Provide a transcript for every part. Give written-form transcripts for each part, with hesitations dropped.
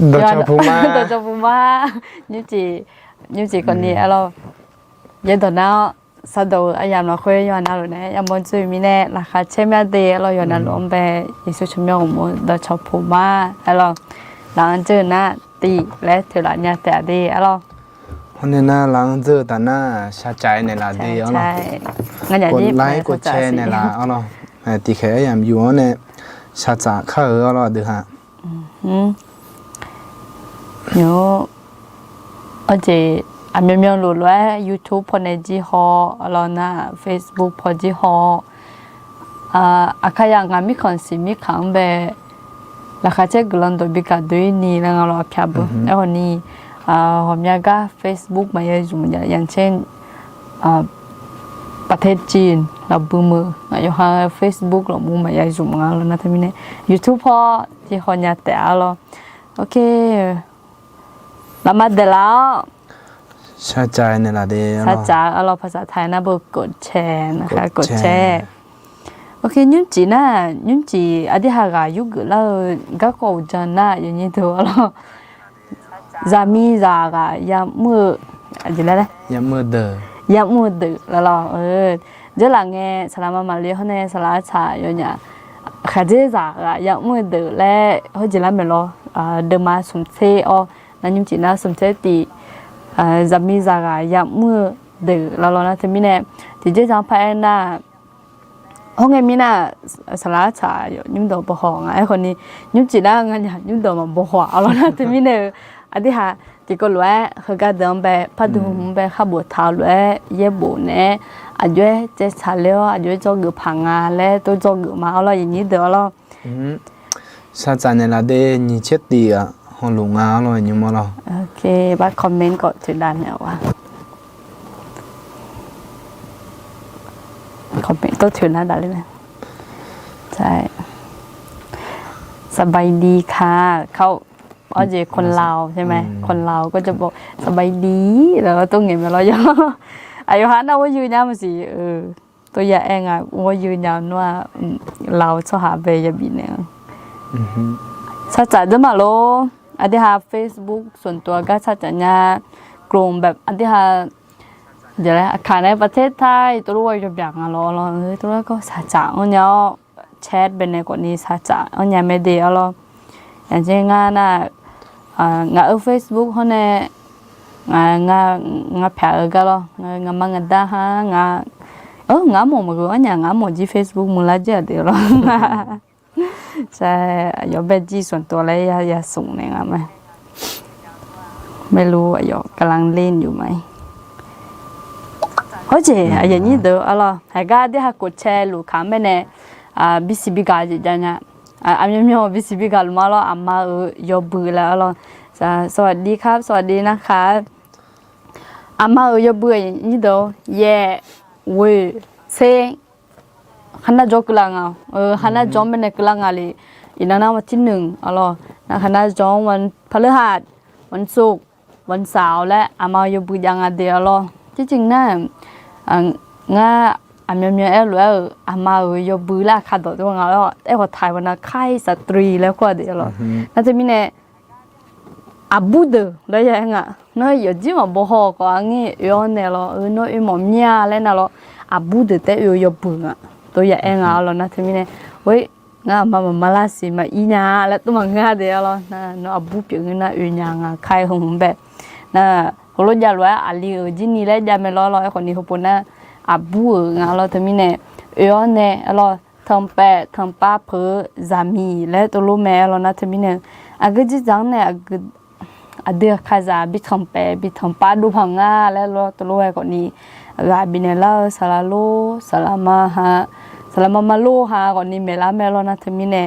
โดจพูมาโดจพูมานิ้วจีคนนี้เรายันตัวน้าสะดวกอายามเราคุยย้อนน่ารู้เนี่ยยามบนจุยมีแน่ราคาเช่นแบบเดียเราย้อนน่ารู้ไปอิสุชมยงมุโดจพูมาเราหลังเจอหน้าตีและถือหลานยาแต่ดีเราคนนี้น่าหลังเจอแต่หน้าชาใจในลาดีเอาเนาะกดไลค์กดแชร์ในลาเอาเนาะตีแค่ยามอยู่เนี่ยชาจากข้าเอาเนาะดูฮะเนาะอาจจะอันมีรู้ว่า YouTube พอในจีฮอเรานะ Facebook พอจีฮออาคายังงามีคอนซีมีขังเบราคาเช็คกลันตัวบิกาด้วยนี่แล้วเราพิจารณาแล้วนี่ผมอยากก็ Facebook มาเยอะจุ่มอย่างเช่นประเทศจีนเราบูมอยู่ห่าง Facebook เราบูมมาเยอะจุ่มงั้นแล้วนะที่นี่ YouTube พอที่คนอยากแต่เราโอเคแล้วมาเดี๋ยวแล้วชาใจในลาดีชาจากเราภาษาไทยนะบอกกดแชร์นะคะกดแชร์โอเคยุ่งจีน่ะยุ่งจีอดีตหากายุกแล้วก็กูจะน่ะอย่างนี้ตัวเราจามีจากายามมืออะไรนะยามมือเดือยามมือดื้อแล้วเราเดี๋ยวหลังเงี้ยสลามาเลี้ยเขาเนี่ยสลาชาอย่างเงี้ยข้าเจ๊จากายามมือดื้อและเขาจะรับไม่รอเดิมมาสมเสอนั่นยุ่งจีน่ะสมเสตีจามีจากายามมือดื้อแล้วเรานะที่มีเนี่ยที่เจ๊จางพายน่ะห้องเอ็มมีน่ะสลาชาอยู่ยุ่งตัวบ่หองไอ้คนนี้ยุ่งจีน่ะงั้นอย่างยุ่งตัวมันบ่หัวเอาแล้วนะที่มีเนี่ยอดีตหาที่ก็รู้เขาก็เดินไปพัดดูไปขับรถเท้าเลยเย็บบุเนี่ยอายุเจ็ดชาเลี้ยวอายุจอกือพังงาแล้วตัวจอกือมาเอาละอย่างนี้เดี๋ยวเราชาจานเนี่ยละเดนี่เช็ดดีอ่ะห้องลุงงาเราอย่างนี้มั้งเราโอเคบัดคอมเมนต์ก็ถึงด้านเนี่ยว่าคอมเมนต์ต้องถึงด้านเลยนะใช่สบายดีค่ะเขาอ๋อเจคนลาวใช่ไหมคนลาวก็จะบอกสบายดีแล้วต้องเงียบไปแล้วย่ออายุฮันเอาว่ายืนยันมาสิตัวใหญ่เองอ่ะว่ายืนยันว่าเราชอบหาเบย์ยบินเนี่ยชัดใจด้วยมาโลอันที่หา Facebook ส่วนตัวก็ชัดใจเนี่ยกลุ่มแบบอันที่หาเดี๋ยวนะขายในประเทศไทยตัวรู้ว่าอย่างอ่ะเราตัวรู้ก็ชัดใจอันเนี้ยแชทเป็นในกรณีชัดใจอันเนี้ยไม่ดีอ่ะเราอย่างเช่นงานน่ะงาFacebook เขาเนี่ยงาแผลก็แล้วงามังดาฮะงาหมดก็เนี่ยงาหมดที่ Facebook มูลค่าเดียวแล้วใช่ยอมเป็นจีส่วนตัวเลยอย่าส่งเนี่ยงาไหมไม่รู้ยอกำลังเล่นอยู่ไหมโอเคอย่างนี้เดี๋ยวอะไรให้ก็ได้ให้กดแชร์ลูกค้าไม่เนี่ยBCB ก็จะเนี่ยอามีBCB กันมาแล้วอาม่ายอบือแล้วเราสวัสดีครับสวัสดีนะคะอาม่ายอบือนี่เด้อเย่เว้เซฮันน่าจอกลังฮันน่าจอมเป็นกลังอะไรอีนั่นวันที่1อะไรนะฮันน่าจอมวันพฤหัสวันศุกร์วันเสาร์และอาม่ายอบือยังเดียวเราที่จริงน่ะง่าอามีอาม่ายอบือละขัดตัวงาแล้วไอ้คนไทยวันนั้นค่ายสตรีแล้วก็เดียวเราน่าจะมีเนี่ยอาบูดแล้วยังอ่ะเนาะอยู่ที่มันบ่ฮอกก็งี้ย้อนเนี่ยเราเนาะมันมีอะไรนะเราอาบูดแต่ยอบืออ่ะตัวอย่างอ่ะเรานะที่มีเนี่ยเว้ยง่ามาลาสิมาอีญาแล้วตัวมันง่าเดียวเรานะเนาะอาบูเปียงนะอีญาอ่ะใครของผมแบบนะคนรู้จักว่าอาลีจินี่แล้วจะไม่รอไอ้คนนี้เขาพูดนะอาบูง่าเราที่มีเนี่ยย้อนเนี่ยเราทำป้าเพื่อจามีแล้วตัวรู้แม่เรานะที่มีเนี่ยก็จะจังเนี่ยอเดียข้าจะบิทำป้าดูพังงาแล้วเราตัวรู้ไอ้คนนี้ก็บินแล้วสลาโลสลามาโลฮะก่อนนี้เมล่านะที่มีเนี่ย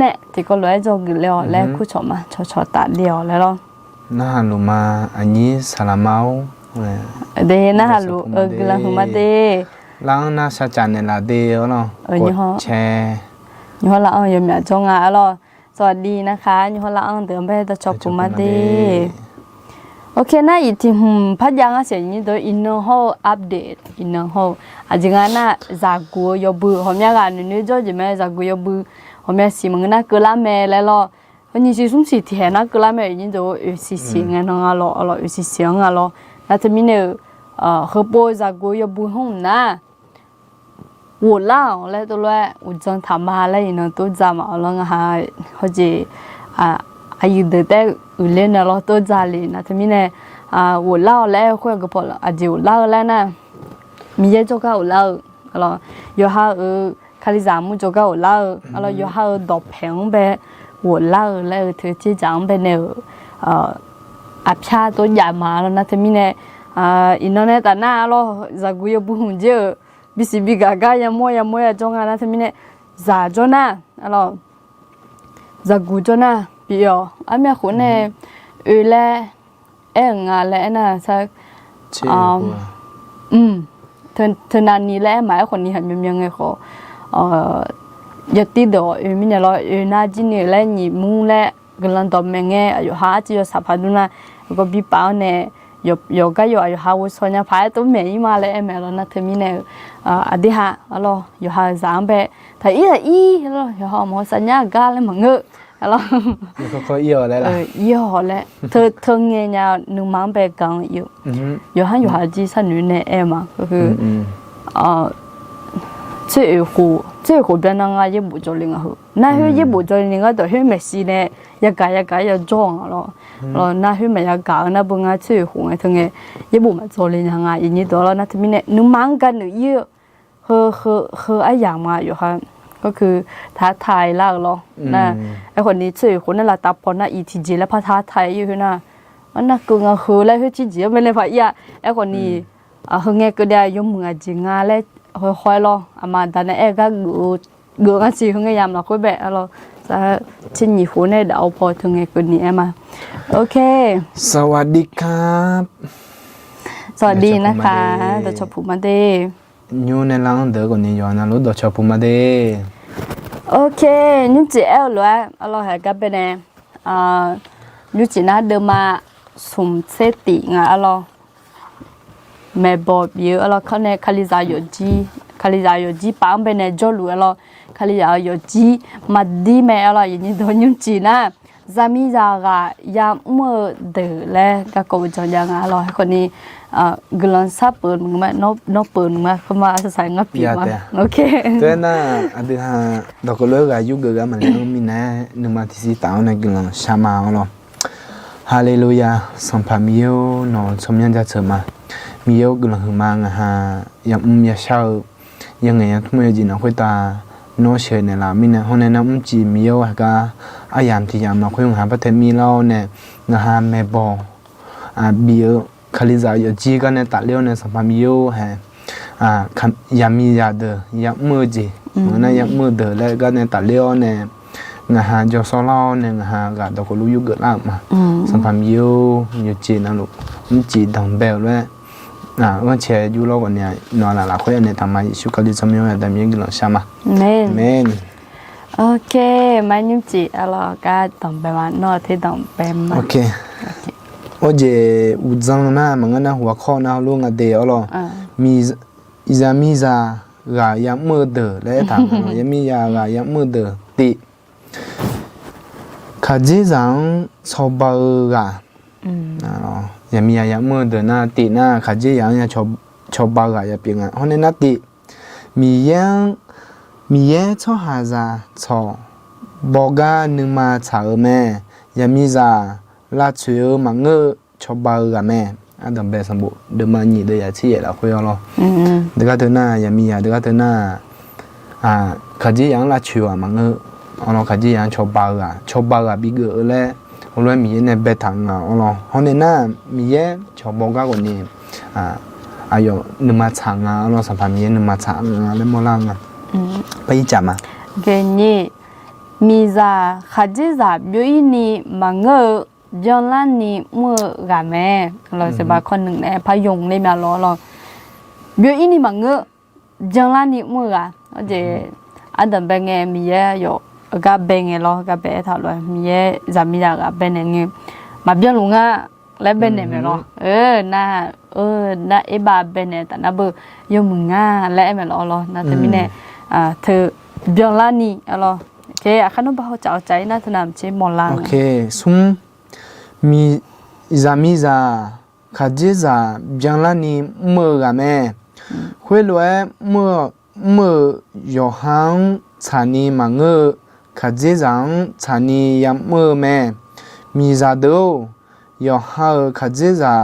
เนี่ยที่ก็เลยจะกินแล้วคู่ชมมาชอตัดเดียวแล้วน่าลูมาอันนี้สลามาเดน่าลูกินแล้วมาเดล้างน่าชาจันเนี่ยละเดียวเนาะกดแชร์ยี่ห้อละยังมีจงอ่ะเราสวัสดีนะคะยี่ห้อละเดิมไปจะชอบผมมาดีโอเคนะอีทีพัดยังอ่ะเสียงนี้โดยอินโนโฮอัปเดตอินโนโฮอาจจะงั้นน่ะจากกูยอบือผมอยากอ่านนี่จอจิแม่จากกูยอบือผมอยากสิมึงน่ะกูละแม่แล้ว你是从是天那个那边人都有事情啊，那咯有事情啊咯，那他们呢河波在过要不红呐。我老嘞都来，我正他妈嘞，呢都在嘛，然后还或者还有的在屋里呢咯，都在里，那他们呢我老嘞会个跑了，就老嘞呢，米也做个我老，咯，有哈卡里咱们做个我老，咯有哈豆平呗，我老嘞，特别讲呗呢，阿片都养嘛了，那他们呢因为呢，但那咯，在古也不红就。bisi bigaga ya moya jonga na thamine za jona alo za gu jona bio amya khone ule nga le na sa thana ni le mai khoni ha myam nge kho yati do mine lo na ji ni le ni mu le glan do menge ayo ha ji yo sa phaduna go bi pa ne yo ga yo ayo ha wo so nya pha to me ma le em lo na thamine adi ha alo yo ha zang be thai i alo yo ha mo sa nya ga le ma nge alo có yêu đấy là yêu le thơ nghe nya nu mang be gang yo ha ji sa nu ne em ma cứ这湖边那个也不做零后，那些也不做零个，都是没事呢，一家要装咯，那些没有搞，那不啊这湖个同个也不嘛做零个，人家多了那他们呢，你忙干你要和哎样嘛，有哈，ก็คือท้าทายล่ะ咯นะไอ้คนนี้ชื่อคนนั่นล่ะตาปอนน่ะอีทีจีแล้วพาท้าทายอยู่น่ะมันน่ะกูงาคือแล้วที่จีไม่เลยพะอีไอ้คนนี้เฮงก็ได้ยมมือจิงาแล้วค่อยๆรอมาแต่ในก็กูงั้นสิเฮงยามเราค่อยแบะเราจะชิ้นหยี่หูในเดาพอถึงไงคนนี้มาโอเคสวัสดีครับสวัสดีนะคะดชภูมิเดอยู่ในร้านเด็กคนนี้ย้อนนะรู้ดชภูมิเดโอเคยุ่งจีเอลเลยเราหากันไปเนี่ยยุ่งจีน่าเดิมมาสมเสติงะเราแม่บอกเยอะเราเขาเนี่ยคาลิซาโยจีปังไปเนี่ยจอลุเราคาลิซาโยจีมาดีแม่เราอย่างนี้โดนยุ่งจีน่ะจามีจากยามเมื่อเดือดแล้วก็กูจะยังเราให้คนนี้กลันซับเปิดมึงไหมนกเปิดมึงไหมเขามาใส่งับปีมาโอเคตัวน่ะอันที่ห้าดอกเลือกอายุเกิดมันแล้วมีนะหนึ่งมาที่สี่ตาวเนี่ยกลันชามาเราฮาเลลูยาสัมภามิโยนอนสมยันจะเสมามีโยกลังหึมางฮะยังเช่ายังไงทุกเมื่อจีน่ะคุยตาโนเชนเนี่ยละมีเนี่ยคนนั้นจีมีโยฮะก็อายามที่ยามเราคุยหาประเทศมีเราเนี่ยนะฮะแม่บอกบีโอคาลิซาโยจีกันเนี่ยตัดเลี้ยวเนี่ยสัมภามิโยฮะยามียาเดยามือจีเหมือนนั้นยามือเดแล้วก็เนี่ยตัดเลี้ยวเนี่ยนะฮะจอสลาเนี่ยนะฮะก็ดอกลูกยุเกิดละมาสัมภามิโยอยู่จีนะลูกมันจีดังเบลเลยว่าเชยยูโรกันเนี่ยนอนหลับคุยเนี่ยทำมาชุกคดีสมัยนั้นแต่มีกี่หลังใช่ไหมเมนโอเคไม่ยุ่งจีเราก็ต้องไปว่านอที่ต้องไปมาโอเคโอเจอุจังนะมันก็นะหัวข้อนะลุงอ่ะเดี๋ยวเรามีอิจามิซากายามือเดอและทางยามิยากายามือเดอติข้าจีจังชอบบ้ากะเรายามียามือเดินหน้าติหน้าขัดเจียงยาชอบบากายาเปียงอ่ะคนนั้นติมีแย่ชอหาซาชอบอกาหนึ่งมาชาแม่ยามีซาลาช่วยมังเงอชอบบากาแม่อันดับเบสมบูเดิมมาหนีเดียที่เราคุยเอาเด็กเธอหน้ายามียาเด็กเธอหน้าขัดเจียงลาช่วยมังเงอเราขัดเจียงชอบบากาบิเกอร์แล้ว我们米呢白糖啊，我咯，后来呢米也超包家个呢，还有那么长啊，我上盘米那么长啊，那么浪啊，不一讲嘛。给你米咋哈子咋表演你忙个，将来你么干咩？เราจะบอกคนหนึ่งเนี่ยพยงเลยมาล้อเรา表演你忙个，将来你么啊？我这อันดับเป็นไงมีเยอะอยู่ก็เบงเหรอก็เบะถอดเลยมีจามีจากก็เป็นอย่างงี้มาเบี้ยลุงอ่ะแล้วเป็นเนี่ยเหรอน่าไอ้บาเป็นเนี่ยแต่น่าเบยมึงอ่ะและไอ้เหรอน่าจะมีเนี่ยเธอเบี้ยล้านนี่เหรอ เคขนมบ่จะเอาใจนะถนามเจมอลัง โอเคซุมมีซามิซาคาจิซาจังลานีเมื่อกะแม่คุยลวยเมื่อยอหังชานีมังเงคาจิจังชานียามเมื่อแม่มีซาโดยอหาคาจิซา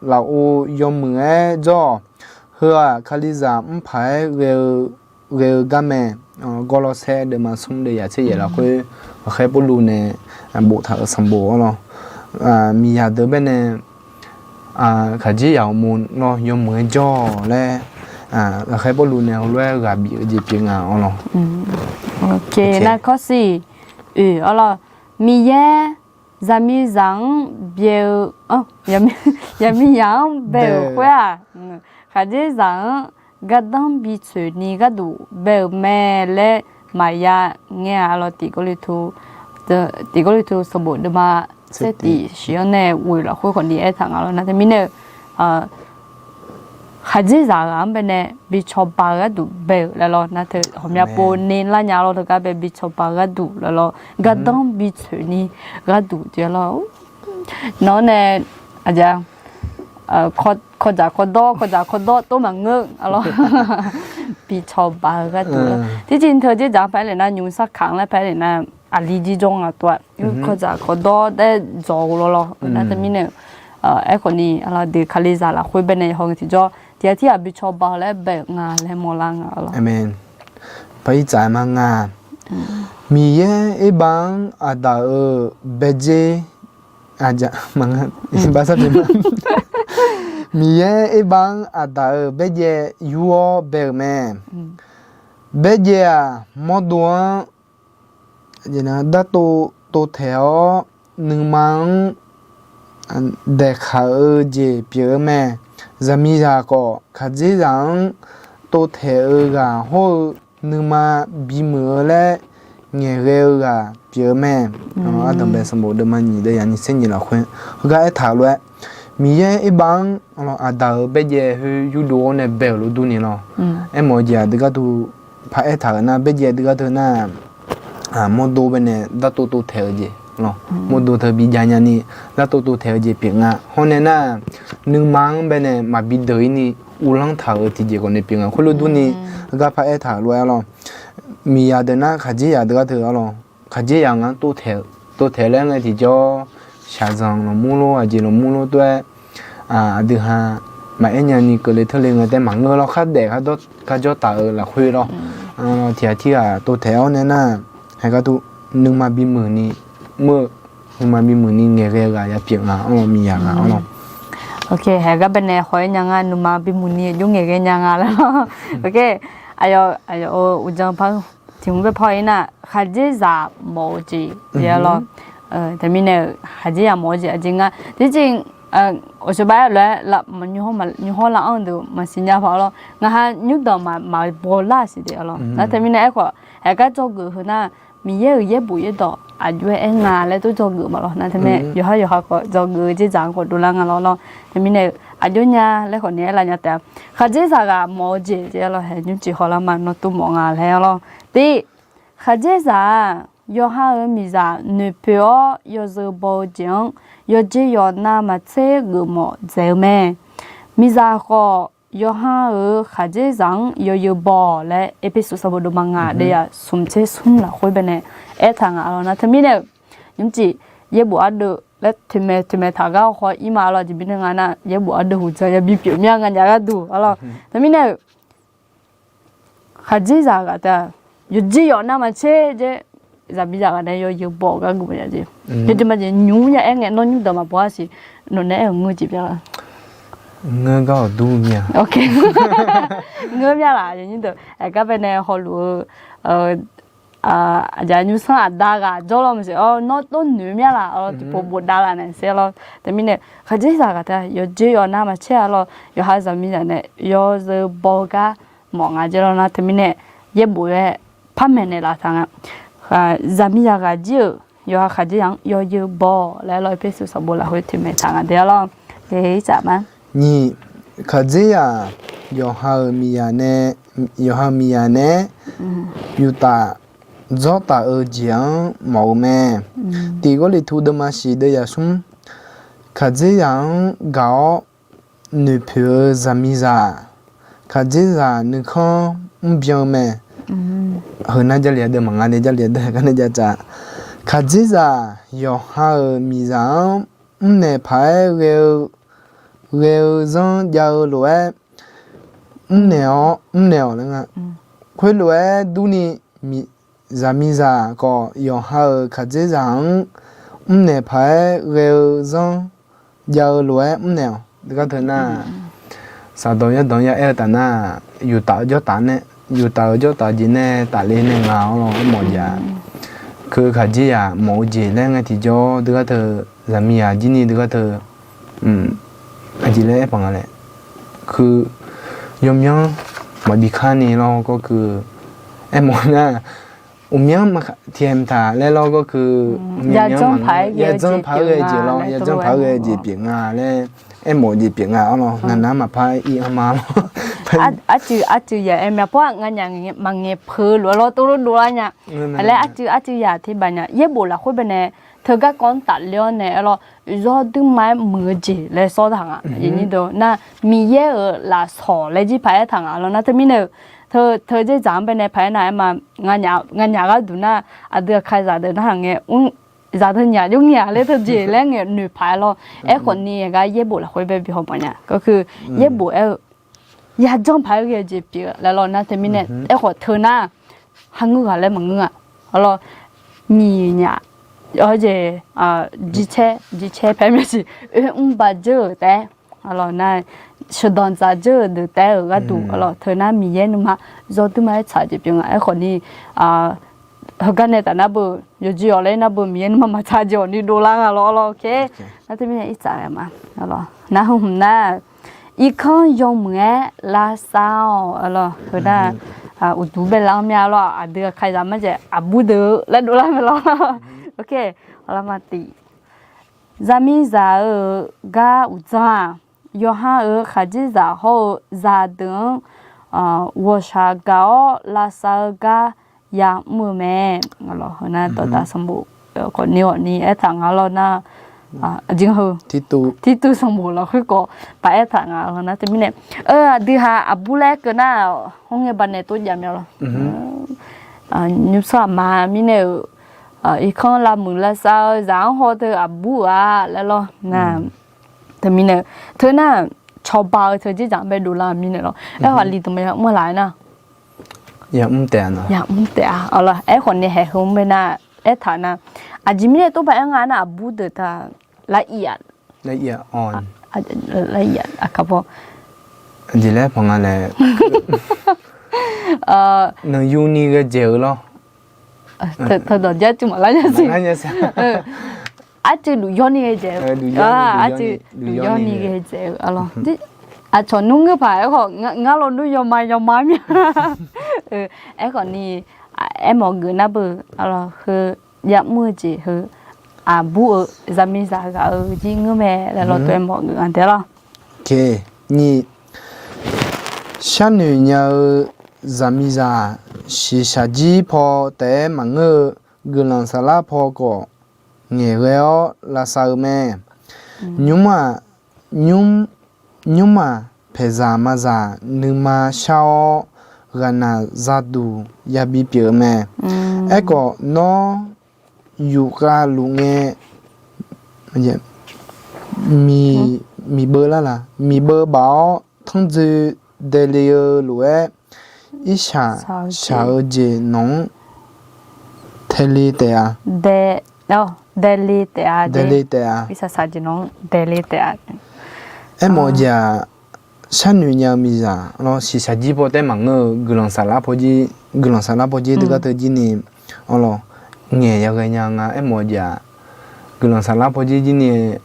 เรายอมมือจ่อเฮือคาลิซาพายเรกะแม่ก็รอเซเดมาซุมเดียเชยละคุยเคยปลูเนบุทาสัมโบเนาะมียาเดเบเนคาจิยาวมูนเนาะยอมมือจ่อและเคยปลูเนเอาด้วยกับบีจีเปียงเอาเนาะโอเคนะข้อสี่เอาล่ะมีแย่จามีจังเบียวยังมียังเบลกว่าคาจิจังกัดดังบีชุนี่กัดูเบลแม่และมายาเงี้ยเราติกลิทูสมบูรณ์มาเสติเชียนเนี่ยวุ้ยเราคุยคนดีทางเรานะแต่มีเนี่ยคาจิจังเป็นเนี่ยบีชอบปากกัดูเบลแล้วเรานะเธอผมอยากปูนินละยาเราเธอก็เป็นบีชอบปากกัดูแล้วเรากัดดังบีชุนี่กัดูเดี๋ยวเราน้องเนี่ยอาจจะคนดอตัวมังเงออะไรปีชอบบ้าก็ตัวที่จริงเธอจะจากไปเลยนะยุ่งสักครั้งแล้วไปเลยนะลีจีจงตัวคนดอได้จอแล้วนะแต่มีเนี่ยไอ้คนนี้อะไรเด็กคาลิซาละคุยเป็นในห้องที่จอที่บิชอบบ้าแล้วแบกงานแล้วมอลางอะไรอเมนไปจ่ายมางามีเย่ไอ้บางอาดาเบเจอาจจะมังภาษาจีนมีเย่ไอ้บางอาดาเบเจยัวเบลแม่เบเจมอดัวจีน่าดัตโตแถวหนึ่งมังเด็กเขาเจเปียแม่จะมีจาก็ขัดจีจังโตแถวก็หัวหนึ่งมาบีมือและเงี้ยเร็วก็เปียแม่อาจจะเป็นสมบูรณ์มันนี่ได้ยันนี่เส้นยี่ละคนก็ไอ้ถามเลยมีเยอะบางอาดาเบเจคือยูโดเนี่ยเบลดูนี่เนาะไอ้หมอจีดึกดูพาไอ้ถามนะเบเจดึกดูนะหมอดูเป็นเนี่ยดัตโตแถวจีเนาะหมอดูเธอบีจานยันนี่ดัตโตแถวจีเปียงอ่ะคนเนี่ยนะหนึ่งมังเป็นเนี่ยมาบีเดย์นี่อุลังถาวที่จีคนเนี่ยเปียงอ่ะคนรู้ดูนี่ก็พาไอ้ถามเลยอ่ะมียาเดินนะขจียาดึกดูอ่ะขจียางั้นตัวแถวแล้วไงที่จ่อชาจังเรามูโลอาจีเรามูโลด้วยดูฮะมาเอ็นยันนี่ก็เลยทะเลเงินแต่หมังเงินเราคัดเด็กคัดจ่อตาละคุยเราที่ตัวแถวเนี่ยนะให้ก็ตัวหนึ่งมาบีมือนี่เมื่อหนึ่งมาบีมือนี่เงี้ยก็อย่าเปียกอ่ะมีอย่างอ่ะโอเคให้ก็เป็นแนวคอยยังงานหนึ่งมาบีมือนี่ยุ่งเงี้ยยังงานแล้วโอเคอุจจาระพังถึงไปพอยน่ะขัดเจจ่าโมจิเดี๋ยวเราแต่มีเนี่ยขัดเจจ่าโมจิจริงอ่ะที่จริง我是白来了，嘛你好啦安都嘛新加坡咯，我还有的嘛不拉是的咯，那他们那个还个做个那มีเยอะบุยต่ออายุเองงานแล้วตัวจงมาแล้วนะท่านแม่อยู่เขาก็จงจีจังก็ดูแลงานเราท่านมีเนี่ยอายุเนี่ยแล้วคนนี้อะไรเนี่ยแต่เขาจีสักอะมอจีเจ้าเราเห็นยุ่งจีเขาละมันเราตัวมองงานแล้วเราที่เขาจีสัก有哈尔米啥女朋友有时报警有只有那么这个么在咩米啥个有哈尔哈这上有报嘞一笔数不多嘛啊的呀送这送了会不呢哎汤啊那他们呢用子也不按的แล้วถึงแม้ถ้าเขาขออีมาเราจะเป็นงานน่ะอย่าบอกดูหัวใจอย่าบีบเปียกมีงานอย่าดูอะไรแต่ไม่เนี่ยขัดใจจากแต่ยุดจีอยู่น่ะมันเช่เจจะมีจากอะไรอยู่บอกกันกูไม่ได้จีจะมาจะยุ่งอย่างเงี้ยนอนยุ่งแต่มาบอกสินอนเนี่ยงูจีบยังเงือก็ดูเนี่ยโอเคเงือยังล่ะอย่างนี้เด้อไอ้ก็เป็นในฮอลลูอาจารย์ยูสันด่าก็จอเราไม่ใช่น้องต้นหนุ่มยังล่ะที่ผมบอกด่าแล้วเนี่ยเสียแล้วแต่มีเนี่ยเขาจะสั่งกันอยู่จีอยู่น่ามาเชื่อเราอยู่หาสามีเนี่ยอยู่จะบอกกันมองอาจารย์นะแต่มีเนี่ยยังบอกเลยพันเมนละทั้งสามีอยากจีอยู่หาเขาจะยังอยู่บอกแล้วเราไปสู่สมบูรณ์แล้วคุยถึงเมื่อทั้งเดี๋ยวเราเดี๋ยวจะมานี่เขาจะอยู่หามีอันเนี่ยอยู่ตา gió ta ở giang màu mè thì có lý thu đâm mà xí đây là sum khá dễ dàng gạo nữ phiêu zami za khá dễ dàng nữ không biếng mè hơn nãy giờ liền được mà ngay giờ liền được cái này giờ cha khá dễ dàng yo ha mi dàng nè phải rêu rêu zong giờ lúa nèo nèo nữa khối lúa đu ni mi zami za có yo ha khá dễ dàng nè phải rêu zong giờ lúa nèo cái thứ na sao đó ya ở ta na yu tạo cho ta nè yu tạo cho ta gì nè ta lên nè ngáo lo một giờ cứ khá gì à mỗi gì lên ngay thì cho đứa thơ làm gì à gì ni đứa thơ anh chỉ lấy bằngอะไรคือยมยังมาบิคานี่เราก็คือไอ้หมอน่ะยังมาเทียมตาแล้วเราก็คืออย่าจ้องผายเกจิเราอย่าจ้องผายเกจิเปียงอ่ะแล้วไอ้หมอจิเปียงอ่ะเอาเนาะนั่นมาพายอีอามาอาจืออย่าเอ็มเพราะงั้นอย่างมังเงเพอหรือเราตัวรู้ด้วยเนี่ยแล้วอาจืออย่าที่บ้านเนี่ยเย็บบุหรี่คุยไปเนี่ยเธอก็ก้อนตัดเลี้ยเนี่ยเรารอดึงไม้มือจีเลยซ้อทางอ่ะอย่างนี้ดูน่ะมีเยอะละสอเลยจีพายทางอ่ะแล้วน่ะแต่มีเนี่ยเธอจะจำไปในภายในมางานยาก็ดูน่ะอาเดือใครจะเดินทางเงี้ยจะเธอเนี่ยยุ่งเนี่ยเลยเธอจีแล้วเงี้ยหนูพายเราไอ้คนนี้ก็เย็บบุหรี่คุยไปพี่เขาบอกเนี่ยก็คือเย็บบุอย่าจ้องพายเกจิเปียแล้วเราน่ะแต่มีเนี่ยไอ้คนเธอน่ะหังเงืออะไรมังเงือเรามีเนี่ย어제 지체 배면지 바저 때 알로나 쇼던자저 때가 두 알로 더나 미예누마 저두마에 차지병 아 거니 허간에다 나부 요지 올레나부 미예누마 마차지 언니 돌랑아 알로 오케이 나때문에 있잖아마 알로 나홈나 이컨 용무에 라사오 알로 그다 우두벨랑미알로 아드가 카이자마제 아부드 라돌라멜로 OK 好了嘛的咱们在ga uza yo ha kha ji za ho za deng wo sha ga la sa ga ya mu me ngalo na to ta sambu ko ni ni e thang ngalo na jing ho titu sambu la khu ko pa e thang ngalo na te mine di ha abule ke na hong e ban ne to jam yo lo nyu sa ma mineอีกคนละมือละสาวจางหัวเธอบัวแล้วล่ะน่ะแต่มีเนี่ยเธอน่ะชอบบ่าวเธอจะจางไปดูละมีเนี่ยหรอไอ้หัวลีตรงไหนเมื่อไหร่น่ะอย่าแต่นะอย่าแต่เอาล่ะไอ้คนนี้ให้เขาไม่น่ะไอ้ฐานะอาจจะมีเนี่ยตัวไปงานน่ะบูดแต่ละเอียดอ่อนละเอียดอะครับพ่ออันนี้แหละพังอะไรนยูนี่ก็เจอหรอ더 넣어야지 말라냐지. 아주 루연이게 아주 루연이게 이제 알아. 저는 거 봐요. 나로 누여마면. 애 거니 em mọi người na bự 알아. 그 약무지 그 bu zamisa ga ji ngme la lo tue mọi người thế lo. Okay, ni shanu nya zamisa shi shaji po te mangơ gulang sala po ko nge reo la sa me nyuma peza maza numa shao gana zadu yabi pye me eko no yuka lunge mi bơ la mi bơ báo thông dư de le lue isha sao je non telite isa sa je non telite emoja sanu nya mi za no si sa ji po te mang gulang sala po ji de ga te ji ni olo nge ya ga nya nga emoja gulang sala po ji ni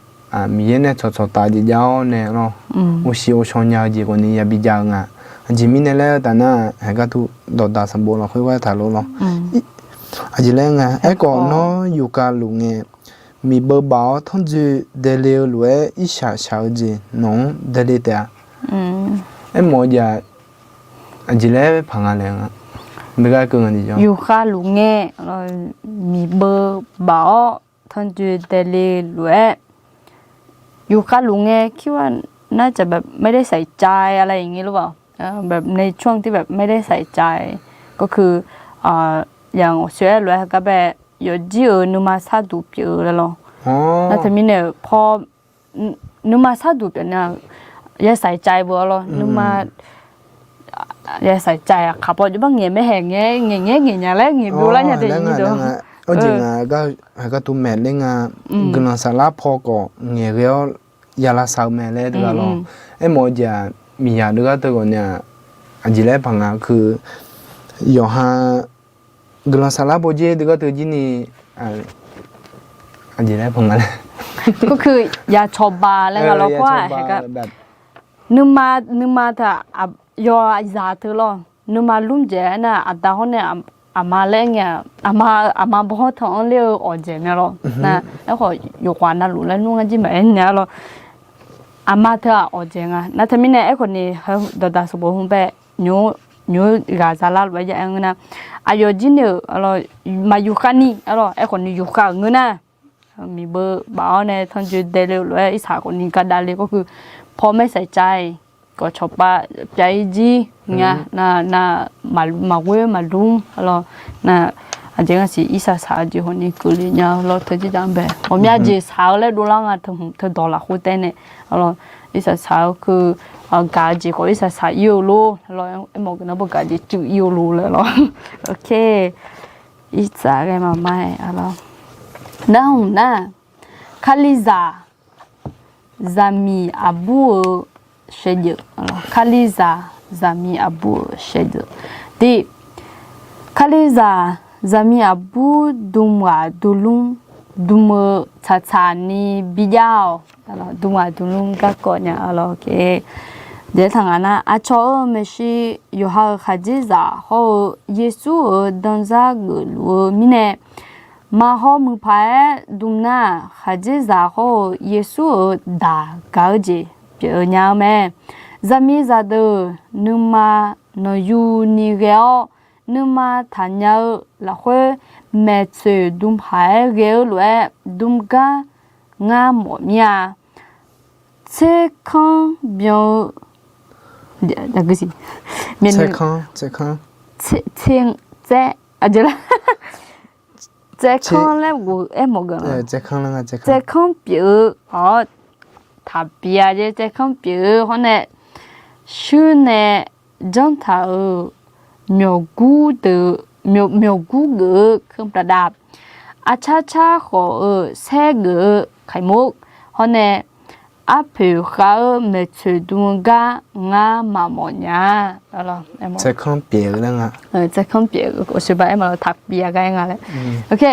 mi ye ne cho ta ji jao ne no u si o chon nya ji ko ni ya bi ja nga ji mi ne le ta na ha ga tu do da sam bo lo khoi wa tha lo lo a ji le nga e ko no yu ka lu nge mi bơ báo thông dư de leo lue ít xả xảo gì nóng de lê ta em mỗi giờ anh chỉ lấy bằng anh 没个个人的有哈路眼米波包ทั้งจุดเดลีล้วนอยู่ค่ะลุงไงคิดว่าน่าจะแบบไม่ได้ใส่ใจอะไรอย่างงี้หรือเปล่าแบบในช่วงที่แบบไม่ได้ใส่ใจก็คืออย่างเชื่อเลยก็แบบอยู่จีนุมาซาดูเปียแล้วล่ะแล้วทีนี้เนี่ยพอนุมาซาดูเปียเนี่ยอย่าใส่ใจบ่ล่ะนุมาอย่าใส่ใจอ่ะขับรถอยู่บ้างเงี้ยไม่แหงเงี้ยเงี้ยเงี้ยเงี้ยแล้วเงี้ยดูแล้วเนี่ยแต่อย่างนี้เด้อเอาจริงอ่ะก็ตัวแม่เล่งอ่ะกำลังสารพอก็เงี้ยแล้วยาลาสาวแม่เลยตัวก็ไอ้หมอจะมียาด้วยตัวก็เนี่ยอันจีเล่พังอ่ะคืออยู่ฮะกำลังสารพอเจตัวก็ตัวจีนี่อันจีเล่พังอะไรก็คือยาชอบาแล้วก็เราก็แบบนึมาถ้ายอยาเธอหรอนึมาลุ่มเจน่ะอัตราเขาเนี่ยอามาเล่งเนี่ยอามาบอกท้องเลี้ยวออกเจเนี่ยหรอนะแล้วก็อยู่กว่านั้นรู้แล้วนู่นก็จิ้มเนี่ยหรออามาเธอออกเจงอ่ะนั่นทำไมเนี่ยไอ้คนนี้เขาดาสบู่หุ่นแบบnewกาซาลาไว้ยังไงนะอายุจีเนี่ยอะไรมาอยู่กันนี่อะไรไอ้คนนี้อยู่กันเงินนะมีเบอร์บ้านเนี่ยทั้งจุดเดลิเลยอีสานคนนี้ก็ได้เลยก็คือพอไม่ใส่ใจก็ชอบปะใจจีเนี่ยน่ะมาเว้ยมาลุงอะไรน่ะอันเจงสิอีสานสาวจีคนนี้กุลีเนี่ยเราเธอจะจำแบบผมอยากจีสาวเลยดูแลงอ่ะเธอดอลลาร์หัวเต้เนี่ยอะไรอีสานสาวคือกาจีก็อีสานสาวยูโรอะไรไอ้หมอกันนะบอกกาจีจุยูโรเลยหรอโอเคอีสานกันมาไม่อะไรนั่งนะคาลิซาซามีอาบูเชดคาลิซาซามีอาบูเชดดีคาลิซาซามีอาบูดุมว่าดุลุงดุมชานีบิยาวดุมว่าดุลุงก็ก่อนเนี่ยโอเคเดี๋ยวทางนั้นอาชอไม่ใช่อยู่หาคาจิซาเขาเยซูดันซากุลูมิเนมาหอมือพายดุมน่าขจิซาโฮเยซูดากาเจเปียญาแม่จะมีจะเดนึมาโนยูนิเกลนึมาทันยาละเวแม่เจดุมพายเกลเลยดุมกางาหมอมียเชคังเบียวเดี๋ยวก็สิเชคังเชงเจอะไรเจ้าข้างแล้วกูหมดกันเจ้าข้างแล้วเจ้าข้างเปียถ้าเปียเจ้าข้างเปียเขาเนี่ยชื่อเนี่ยจังท่ามีกูเดมีกูเกอเครื่องประดับอาชาเขาเสกไข่มุกเขาเนี่ยอาเผือเขาเมื่อช่วยดูงางามาหมดเนี่ยอะไรเจ้าข้างเปียแล้วอ่ะเจ้าข้างเปียก็ใช่ป่ะเราถักเปียกันงั้นเลยโอเค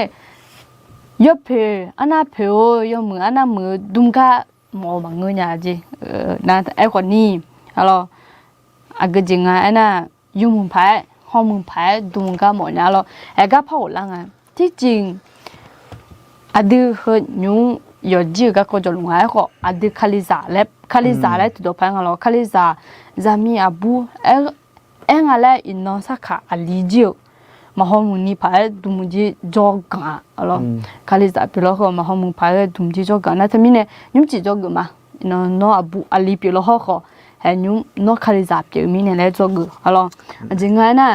ยกเผืออันนั้นเผือยกมืออันนั้นมือดุมกะหมอบางเงี้ยจีนั่นไอ้คนนี้อะไรอาก็จริงอ่ะอันนั้นยูมุนพายห้องมุนพายดุมกะหมดเนี่ยอะไรไอ้ก็พอหลังอ่ะที่จริงอดีตยูยอดจีก็จะลงให้เขาอดีตคาลิซาเล่ตัวพังเราคาลิซาจามีอาบูอะไรอินนอสักขาอลีจิวมาห้องมุนีพายดุมจีจอกันอะไรคาลิซาพิโลเขามาห้องมุนพายดุมจีจอกันนั่นทำไมเนี่ยยุ่งจีจอกันมาอินนออาบูอลีพิโลเขาเห็นยุ่งนอคาลิซาพิโลมีเนี่ยเลยจอกันอะไรจริงไงนะ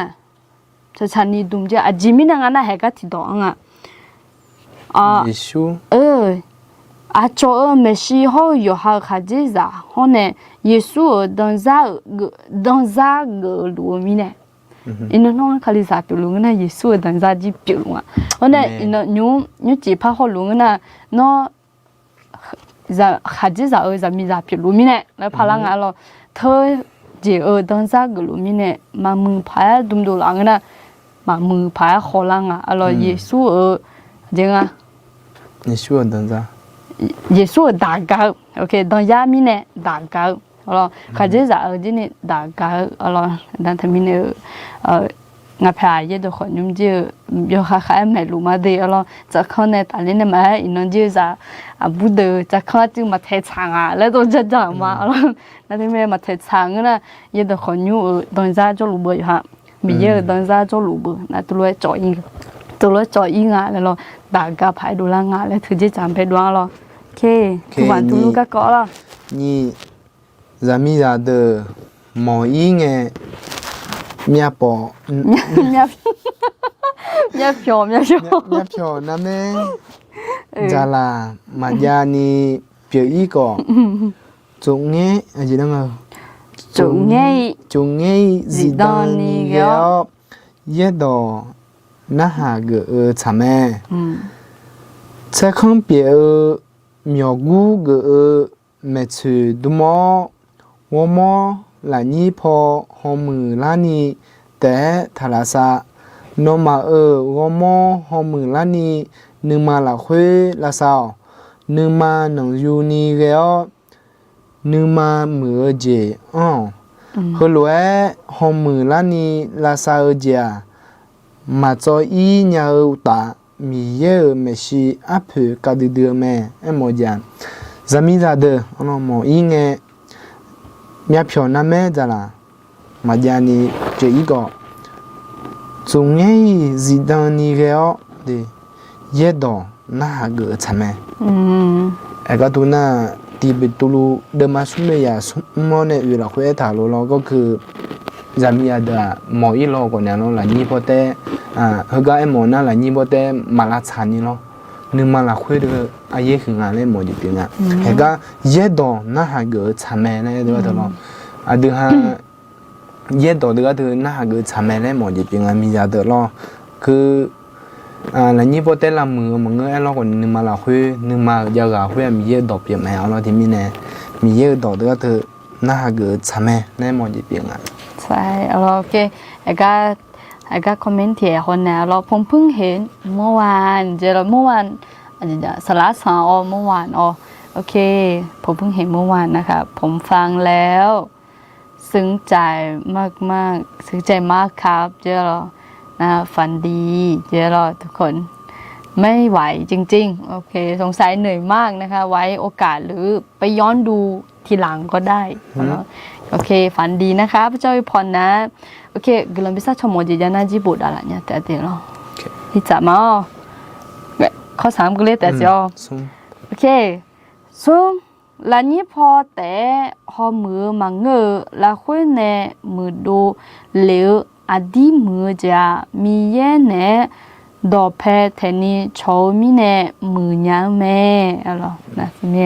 จะชันนี่ดุมจีอาจิมินังนะเฮก็ติดต่อเยซูอาโจเมชิเขาอยู่หาคาจิซาเขาเนี่ยเยซูดันซาเกลูมีเนี่ยอินโนน้องคาลิซาปิลุงนะเยซูดันซาจีปิลุงอ่ะเขาเนี่ยอินโนยูจีพาเขาลุงนะเนาะจะคาจิซาจะมีซาปิลุมีเนี่ยแล้วพลังงานเราเธอจีดันซาเกลูมีเนี่ยมามือพายดุมดูหลังนะมามือพายเขาหลังอ่ะเราเยซูจริงอ่ะเยซูดันซาเยซูด่ากันโอเคตอนยามีเนี่ยด่ากันอะไรข้าเจ้าจีเนี่ยด่ากันอะไรนั่นทำไมเนี่ยงาพายยี่ตัวคนยุ่งจีอยู่ข้างไม่รู้มาเดียอะไรจะเข้าในตอนนี้เนี่ยมาอินนจีจะบูเดจะเข้าจึงมาเทชังแล้วตัวจะจังมาอะไรนั่นทำไมมาเทชังนะยี่ตัวคนยุ่งตอนจะจะรู้บ่อยฮะ มีเยอะตอนซาโจลูบือนะตัวเลยจ่อยิงตัวเลยจ่อยิงอ่ะแล้วด่ากาภายดูแลงานแล้วถือจะจำไปดวงเราโอเคทุกวันทุกลูกก็ละ 你咱们家的毛衣哎，面包，面票面票那么，咋啦？马家你表一个，中年还是那个？中年是当你个，一到那哈个咱们，再看别苗谷个。每次都么，我么来尼婆和姆拉尼在塔拉萨，诺马我么和姆拉尼能马拉会拉萨，能马能有你个，能马么节后来和姆拉尼拉萨尔节，马做一年大，米耶没是阿婆搞的得没，么讲。咱们家的，么应该面票那么咋啦？马家呢就一个，中年是当你个的，也到那个层面。ไอ้ก็ตัวน่ะตีไปตัวรู้เดิมมาสุดเลยอ่ะมอเนี่ยอยู่ละคุยถามเราก็คือจะมีอะไรหมออีโลก่อนเนี่ยเราหลังนี้พอแต่เฮก็ไอ้หมอน่ะหลังนี้พอแต่มาลาชานี่เรานึงมาละคุยด้วยอายุคืองานเลยหมอจีเป็นอ่ะเฮก็เย็ดดอกน่าหาเกิดชาแม่เนี่ยเดี๋ยวตลอดเดี๋ยวฮะเย็ดดอกเดี๋ยวเน่าหาเกิดชาแม่เลยหมอจีเป็นอ่ะมีจะเดี๋ยวรอคือหลังนี้พอแต่ละมือมันก็ไอ้เราคนนึงมาละคุยนึงมาเยอะกว่าคุยมีเยอะดอกเปลี่ยนไหมเอาเราที่มีเนี่ยมีเยอะดอกเดี๋ยวน่าหาเกิดชาแม่เลยหมอจีเป็นอ่ะใช่โอเคไอ้ก็คอมเมนต์ที่คนเนี่ยเราผมเพิ่งเห็นเมื่อวานเมื่อวานอาจจะสลัดสาวเมื่อวานโอเคผมเพิ่งเห็นเมื่อวานนะคะผมฟังแล้วซึ้งใจมากซึ้งใจมากครับเจ้านะฝันดีเจ้าทุกคนไม่ไหวจริงๆโอเคสงสัยเหนื่อยมากนะคะไว้โอกาสหรือไปย้อนดูทีหลังก็ได้โอเคฝันดีนะคะพระเจ้าอวยพรนะโอเคกลังพิซซ่าชมโมจิจานาจิบุดอะไรเนี่ยแต่เดี๋ยวเราที่จะมาข้อสามก็เลยแต่เจ้าโอเคซุ่มแล้วนี่พอแต่หอมือมังเงอแล้วคุยในมือดูเหลวอดีมือจะมีเย่เน่ดอกเพเทนี่ชาวมีเน่มือยังแม่อะไรนะที่มี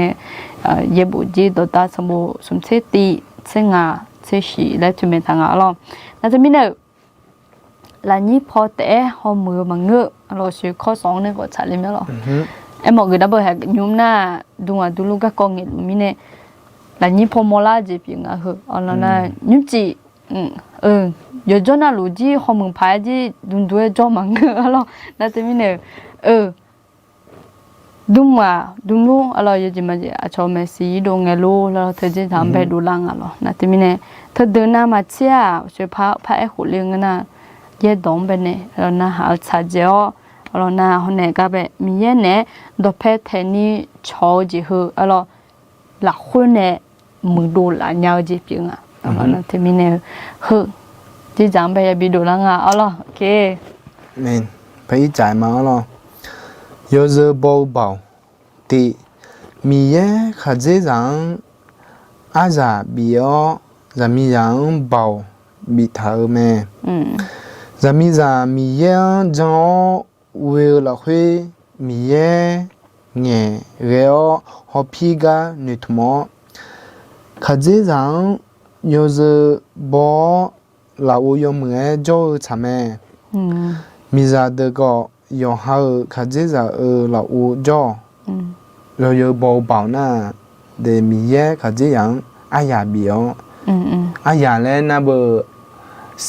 เย็บบุจีตัวตาสมบูสมเสติเสงาเสชีและจุเมทางอะไรนั่นจะมีเน่แล้วนี่พอแต่หอมือมังเงอเราชื่อข้อสองเนี่ยก็ชัดเลยไหมล่ะไอ้หมอคือดับเบิลแฮกยุ่มหน้าดูลูกก็กองเงินมีเนี่ยแล้วนี่พอมอลาจีเพียงอ่ะเหรออะไรนะยุ่มจี여전한 로지 허문 봐야지 눈도에 좀 망가라 나 때문에 눈로 알아 요즘에 처음에 시동에로 라 되지 담배 놀랑 알아 나 때문에 더 드나 마치야 저 파에 홀링나 얘 dombe네 나 할차죠 알아나 혼내가 배 미에네 너페 테니 저지 흐 알아 라혼에 무도라 냐지 빙아 알아 때문에 흐ที่จำไปบีดูแลงอ่ะเอาล่ะโอเคเมนไปจ่ายมาเอาล่ะยอจะเบาๆที่มีเยอะข้าจะจังอาจจะบีจะมีอย่างเบาบีเธอแม่จะมีเยอะจังเวลาคุยมีเยอะเงี้ยเรียวฮอพีกาหนุทมอข้าจะจังยอจะบอกเราอยู่เมื่อโจ้ทำไมมีจะเด็กก็ยังหาข้าจะจะเราโจ้เราอยู่เบาๆนะเดี๋ยวมีเยอะข้าจะยังอายาบิโออายาเล่นนะเบอร์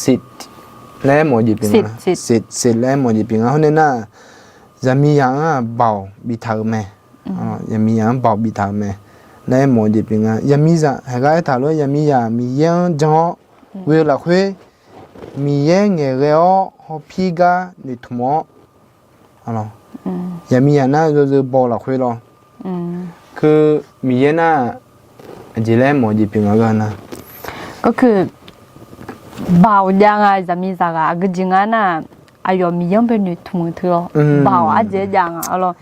สิทธิ์เล่นหมดจีบิงนะสิทธิ์เล่นหมดจีบิงนะเพราะนั้นนะจะมีอย่างเบาบิดเธอไหมจะมีอย่างเบาบิดเธอไหมเล่นหมดจีบิงนะยังมีจะให้ก็ให้ถามว่ายังมีอย่างมีเยอะจังเวลาคุยมีเงี้ยเงี้ยฮอพีกาหนุทมออะไรยังมีอย่างน่าจะบอกละคุยหรอคือมีเงี้ยน่าจีเล่หมอจีเป็นอะไรนะก็คือ bảo giang à giờ mi sao à cái chuyện à ayo mi yang bên nuôi thùng thưa bảo à dễ dàng à lo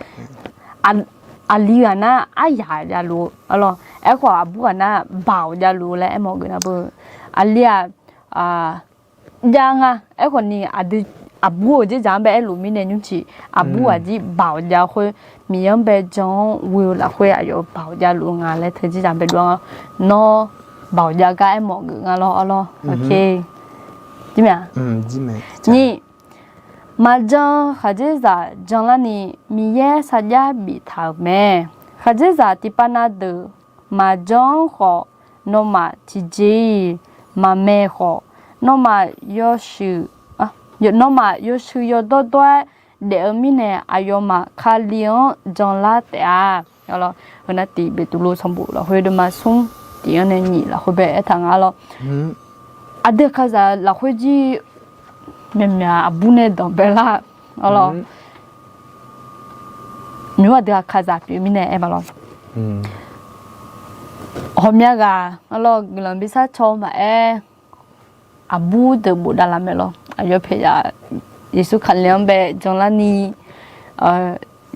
ali na aya ya lo alo e kwa abu na bảo ya lo le e mo gna bo ali giang e ko ni adi abu je jang be lu mi ne nyu chi abu a ji bảo ya khoi mi yang be jong wi la khoi ayo bảo ya lu nga le the ji jang be lo no bảo ya ga e mo nga lo alo okay ji me ji me ni mà trong khá dễ dàng trong là ni mi ye sa ya bị thảo mẹ khá dễ dàng thì ban đầu mà trong họ nó mà chỉ dễ mà mẹ họ nó mà yêu sự nó mà yêu sự yêu đôi đôi để ở mi này ayo mà khá liang trong là thế à rồi nó thì bị tụi lô xong bộ là hơi mà sung thì anh ấy nhỉ là hơi bị thằng à lo à được khá giờ là hơi gì mẹ abune do bela alo nhua de casa pi mine e balon homya ga alo glan bisa choma e abu de budala melo ayo phe ya yesu khalem be jonglani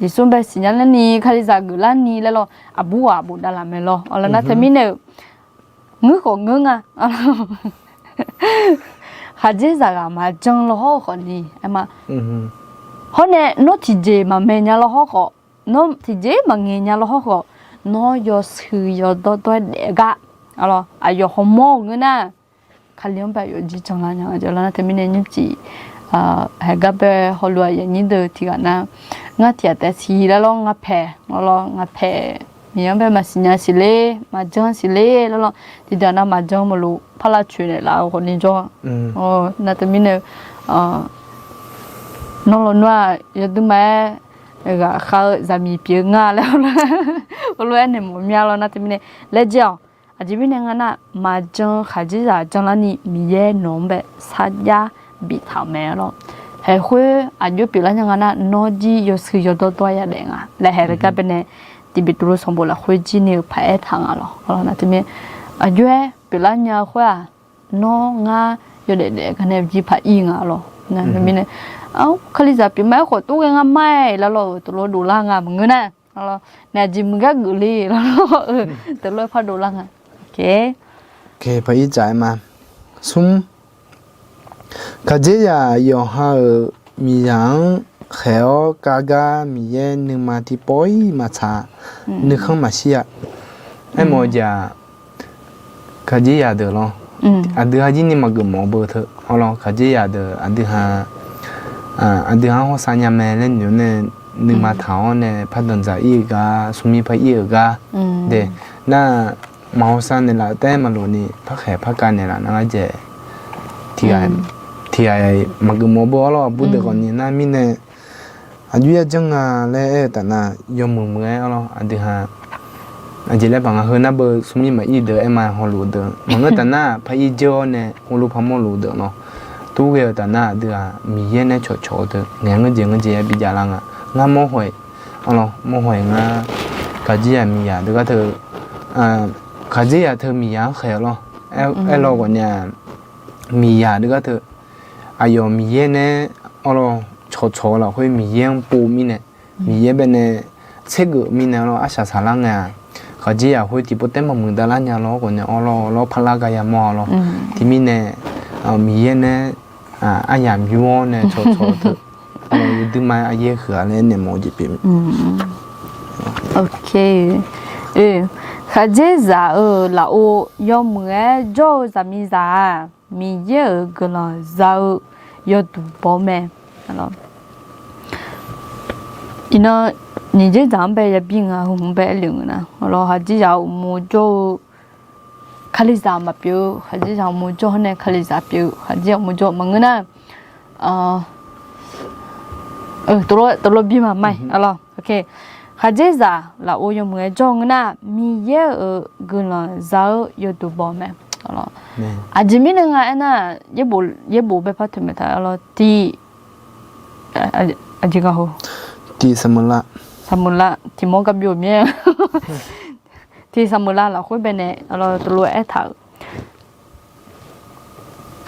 yesu be sinyalani khaliza gulani lelo abu wa budala melo alo na temine ngu ko ngunga 하지 자가 마정로 호거니 아마 호네 너 티제 마메냐로 호거 너 티제 망게냐로 호거 너요 스요 도도 내가 알아 아요 호모그나 칼륨바 요지 정하냐 저라나 때문에 님지 해가베 홀로야 니들 티가나 나티아테 시라로 나페 알아 나페 미연베 마시냐 실레 마정 실레 알아 디다나 마정 몰로 팔아 주네 라 고니죠 나 때문에 너로나 여드마 내가 가 잠이 비응아 라라 올로에네 뭐냐로 나 때문에 레죠 아지비네 하나 마정 가지자 정라니 미에 nombe 사야 비타메로 해회 아주 빌라냐 하나 노지 요스 요도도야 내가 레헤르가 베네 디비트로 sombola 회지니 파에 당하로 나 때문에 아주에 빌라냐 khoa no nga yo de kane ji pha yi nga lo na mi ne au khaliza pi mai kho tu nga mai la lo tu lo du la nga ngu na lo na ji mu ga gu li lo tu lo pha du la nga okay okay pa yi jai ma sum ka je ya yo ha mi yang kheo ka ga mi ye nu ma ti poi ma cha nu khang ma sia ai mo ja ka je ya de lo a de ha ji ni ma gu mo bo the ho lo ka je ya de a de ha ho sa nya me le nyu ne nu ma thao ne pha don za yi ga su mi pha yi ga de na ma ho sa ne la te ma lo ni pha khe pha ka ne la na ga je ti ai ma gu mo bo lo bu de ko ni na mi ne a ju ya jang a le ta na yo mu mu ai lo a de ha a je le ba nga he na bo su mi ma yi de e ma ho lu de ma nga ta na pha yi jo ne ho lu pha mo lu de no tu ge ta na de a mi ye ne cho cho de nga je bi ja la nga mo hoi lo mo hoi nga ka ji ya mi ya de ga the ka ji ya the mi ya khe lo e lo ko nya mi ya de ga the a yo mi ye ne lo cho cho la hoi mi ye pu mi ne mi ye be ne che gu mi ne lo a sha sa la nga ka ji ya hoi ti po te ma mu da la nya lo ko nya lo pha la ga ya mo lo ti mi ne mi ye ne a ya mi wo ne cho cho de yu de ma a ye kha le ne mo ji pi okay khá dễ dàng là ô yo mẹ cho za mi za mi ye cái là za yo tu bố mẹ đó ina ni dễ dàng bé ya bin à hùng bé liền nè rồi khá dễ dàng mua cho khali za mà biểu khá dễ dàng mua cho này khali za biểu khá dễ mua cho mà người nè tôi lo bi mà mày alo okay khá dễ dàng là ô yo mẹ cho người nè mi ye cái là za yo tu bố mẹ đó à chỉ mình là anh à ye bố bé phát thêm ta alo ti à chỉ có ti samula thì mong gặp nhiều nhé thì samula là khối bên này alo tôi lo ép thở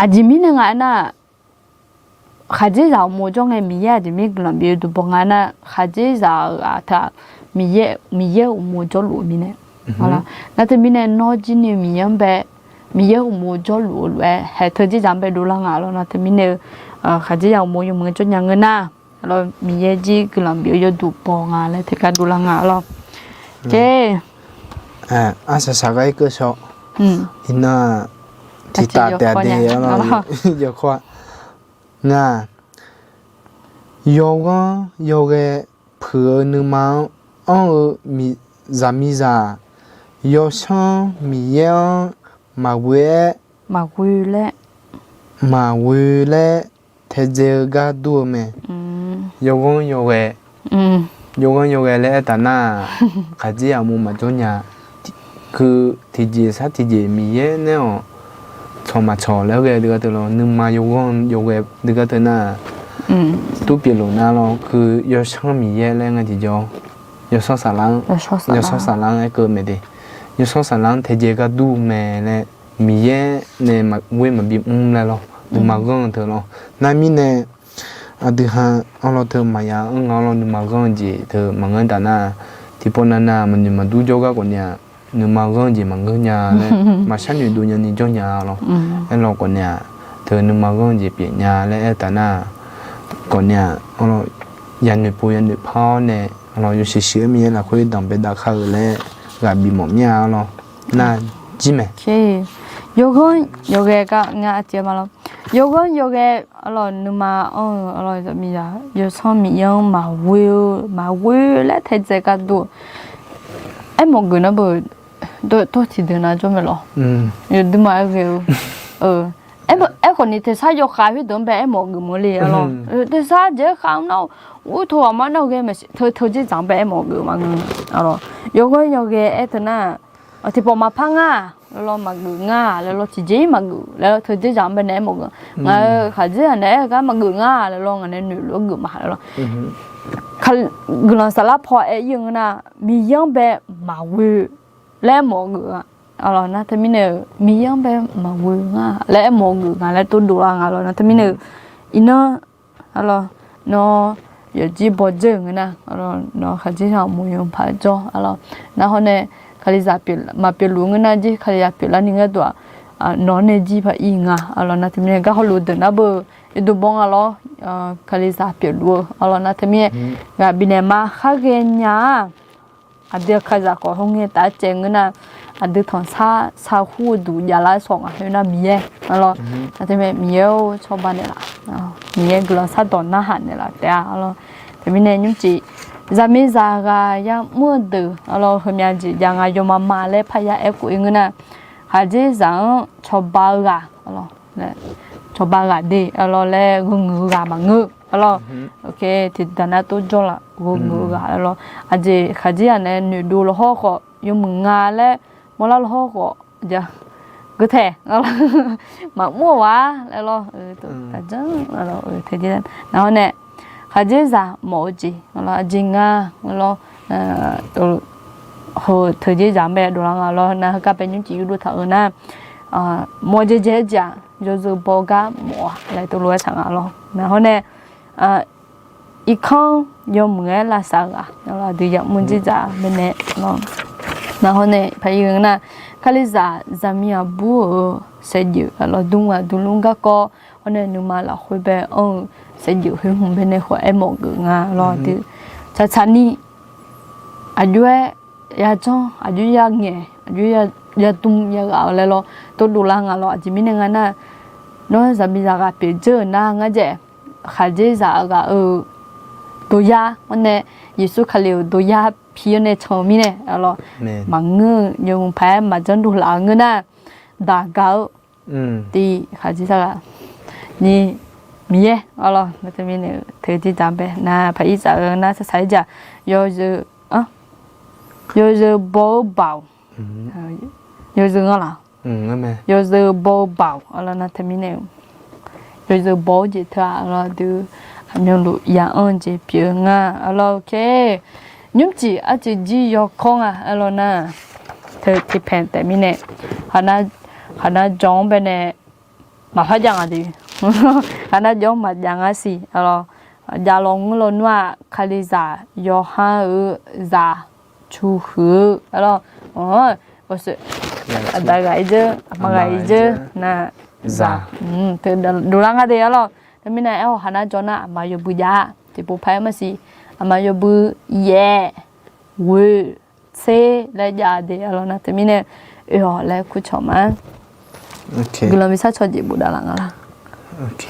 อาจิมินงาน่ะขาเจสาวโมจงไงมีเยอะจิมิกลังเบียดูบงาน่ะขาเจสาวถ้ามีเยอะโมจลูมิเนี่ยเอาล่ะนั่นแต่มีเนี่ยนอจิเนี่ยมียังแบบมีเยอะโมจลูเว้ให้เธอที่จำไปดูละงาแล้วนั่นแต่มีเนี่ยขาเจสาวโมอยู่เมืองจนยังเงินน่ะแล้วมีเยอะจีกลังเบียดูบงาแล้วเธอการดูละงาแล้วโอเคอาสาสกายก็ชอบอินาที่ตาแต่เดียวเราเยอะกว่าง่าโยก็โยเกเผื่อนึกมามีจามิจาโยช่างมีเยอะมาเวละเทเจกาดูเมโยเกแล้วแต่หน้าขาจีอามุมาจนยาคือที่จีสัตที่จีมีเยอะเนี่ยชอมาชอแล้วเกเดือดตัวนึกมาโยเกเดือดตัวหน้าตู้เปลี่ยนลงหน้าเราคือโยช่างมีเยอะแล้วไงที่จอโยช่างสารังไอ้เกิดไม่ได้โยช่างสารังเทเจก็ดูแม่เนี่ยมีเยอะเนี่ยมาเว้ยมาบีบแล้วเราดูมาก็เถอะเรานั่นมีเนี่ยอาทิตย์เอาเราเธอมาอย่างเอาเราดูมาก็จีเธอมาเงินแต่หน้าที่ปนน่ะมันจะมาดูโจก็คนเนี่ยนึกมาก็จีมาเงินยาเลยมาฉันอยู่ดูยันนี่จ้องยาเราไอ้เราคนเนี่ยเธอนึกมาก็จีเปลี่ยนยาแล้วแต่หน้าก่อนเนี่ยเรายันหนึ่งปูยันหนึ่งพ่อเนี่ยเราอยู่เฉยๆมีอะไรคุยดังไปดักเขาเลยกับบีหมอมยาเราน่าจีไหมโอเคโยเกก็งาเจียมาแล้วโยเกเรานึกมาเราจะมีอะโยช่างมียังมาวิวและเทเจก็ดูไอ้หมอกนะบ่ตัวที่เดินนะจนไม่หรออยู่ดูมาเร็วไอ้คนนี้เธอใช้ยกขาพี่เดินไปไอ้หมอกมือเลยหรอเธอใช้เจ้าข้างนอกถั่วมันเอาแกไม่เธอจะจังไปไอ้หมอกมาเงินหรอโยเกไอ้ตัวน่ะที่พอมาพังแล้วเรามาง่าแล้วเราจีจีมาแล้วเธอจะจำไปไหนหมดงั้นข้าจะไหนก็มาง่าแล้วเรางั้นหนูเรามาแล้วข้าเราสารพอยังนะมียังแบบมาวิแล้วหมดอะไรนะที่มีเนี่ยมียังแบบมาวิง่าแล้วหมดงั้นแล้วตัวดูอะไรอะไรนะที่มีเนี่ยอินเนอร์อะไรเนาะอย่าจีบเจงนะอะไรเนาะข้าจะทำมือยังพายจ่ออะไรนะเขาเนี่ยคาลิซาเปลมาเปลุงนะจีคาลิซาเปลนี่ก็ตัวนอนจีพะอิงอะไรนะที่มีก็เขารู้เดินนะเบอร์ดูบ้องอะไรคาลิซาเปลูอะไรนะที่มีก็บินมาข้าเกียร์อันเดียข้าจะขอห้องเงี้ยตาเจงนะอันเดียทอนซาหูดูยาลาส่งเห็นนะมีอะไรนะที่มีชอบบ้านเนี่ยละมีกลัวซาตอนน่าหันเนี่ยละแต่อะไรที่มีเนี่ยยุ่งจีจามิซากายามัวดูเราเห็นยังจียังอายุมาเลยพยาเอกุอิงนะหาจีจังชอบบากะเราเนี่ยชอบบากะดีเราเลยงูกะมังงูเราโอเคที่ตอนนั้นตัวจละงูกะเราอาจีหาจีอันเนี่ยนูดูละห้อก็ยังมึงงาเลยมอลละห้อก็จะก็แท้เรามามัววะเราตัวแต่จังเราเท่ดีนั่นแล้วเนี่ยข้าจะจะหมอจีเราจริงเราตัวหัวเธอจะจำแบบดูแล้วเรานะก็เป็นยุ่งจีดูเถอะนะหมอจะจะจะบอกกับหมออะไรตัวรู้ช่างเรานะเขาเนี่ยอีกครั้งยอมเงี้ยละสักเราดูอย่างมึงจะไม่แน่เรานะเขาเนี่ยพยายามนะข้าเลยจะมีอาบุเสียอยู่เราดูลุงก็เขาเนี่ยนึกมาเราคุยแบบเสียอยู่ให้ผมเป็นในหัวไอ้หมอกรอที่ชานี่อายุยาจ้องอายุยาเงี้ยอายุยาตุ้มยาอะไรเราตัวดูแลงานเราอาจจะมีอย่างนั้นน้องจะมีจากเปลี่ยนเจอหน้างั้นเจ้ข้าจะจากตัวยาวันนี้ยิสุขเลี้ยวตัวยาพี่ในชอมีเนี่ยเรามังเงยยังแพ้มาจนดูแลเงินน่ะด่าเกาที่ข้าจะจากนี่มีอะไรมันจะมีเนี่ยเธอที่จำไปนะพระอิศวรนะจะใช้จะยอจะเบายอจะอะไรนั่นไหมยอจะเบาอะไรนะเธอมีเนี่ยยอจะเบาจีเธออะไรดูอันนี้ลูกอย่างจีเพียงอะไรโอเคยุ่งจีอาจจะจียอคงอะไรนะเธอที่แผ่นแต่มีเนี่ยขณะจองไปเนี่ย mà phải chẳng à đi anh đã giống mà chẳng à gì alors giờ lòng luônว่าคาลิซายอฮาซาชูหือalors bos ada gaje apa gaje na za tu dulang ada alors tapi na hana jona ama yo buya tipo pai ma si ama yo bu ye we se la ja de alors na tapi ne la ku choma ok belum bisa coji bu dalang lah ok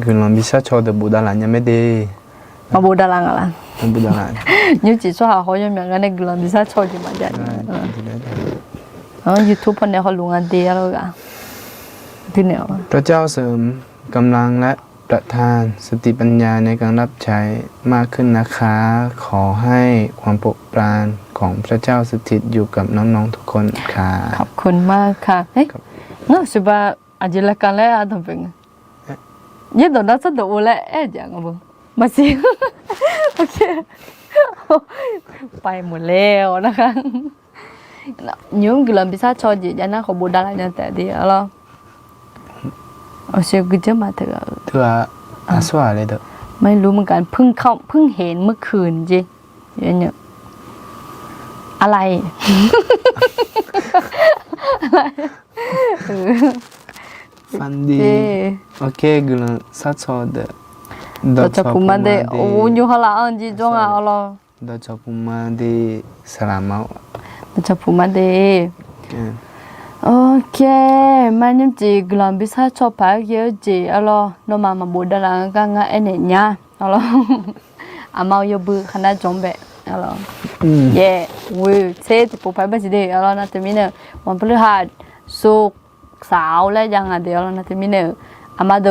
belum bisa coji bu dalangnya mede mà bố đà làng à bố đà làng nhưng chỉ cho họ hỏi mình cái này làm sao cho chị mà vậy YouTube คนเนี่ยเขาลงอันเดียวแล้วกันที่เนี่ยพระเจ้าเสริมกำลังและประทานสติปัญญาในการรับใช้มากขึ้นนะคะขอให้ความโปรดปรานของพระเจ้าสถิตอยู่กับน้องๆทุกคนค่ะขอบคุณมากค่ะเฮ้ยงั้นสิบะอาจจะละกันแล้วทำเป็นยี่ตัวนั้นจะดูแลจังอ่ะบุมาสิโอเคไปหมดแล้วนะคะnhững cái lần bị sát cho chị cho nó không bù đa lại nhân tệ đi alo ở siêu cái chứ mà thưa xóaเลยเด้อไม่รู้เหมือนกันเพิ่งเห็นเมื่อคืนจีเนี่ยอะไรฟันดีโอเคกูลังซัดซอเด้อเราจะพูดมาเด้โอ้ยอยู่ข้างหลังจีจ้องอ่ะเราจะพูดมาเด้สลามเอาเราจะพูดมาเด้โอเคมันยังจีกลังพิซซ่าชอบไปเยอะจีเราโนมาบูดาลังกันง่ายเนี่ยเราอามาอยู่บื้อขนาดจงเบะเราเย่วิเซ่ที่ปุ๊บไปบ้านสิเดเรานะแต่มีเนี่ยวันพฤหัสศุกร์เสาร์และยังอ่ะเดี๋ยวเรานะแต่มีเนี่ยอามาโด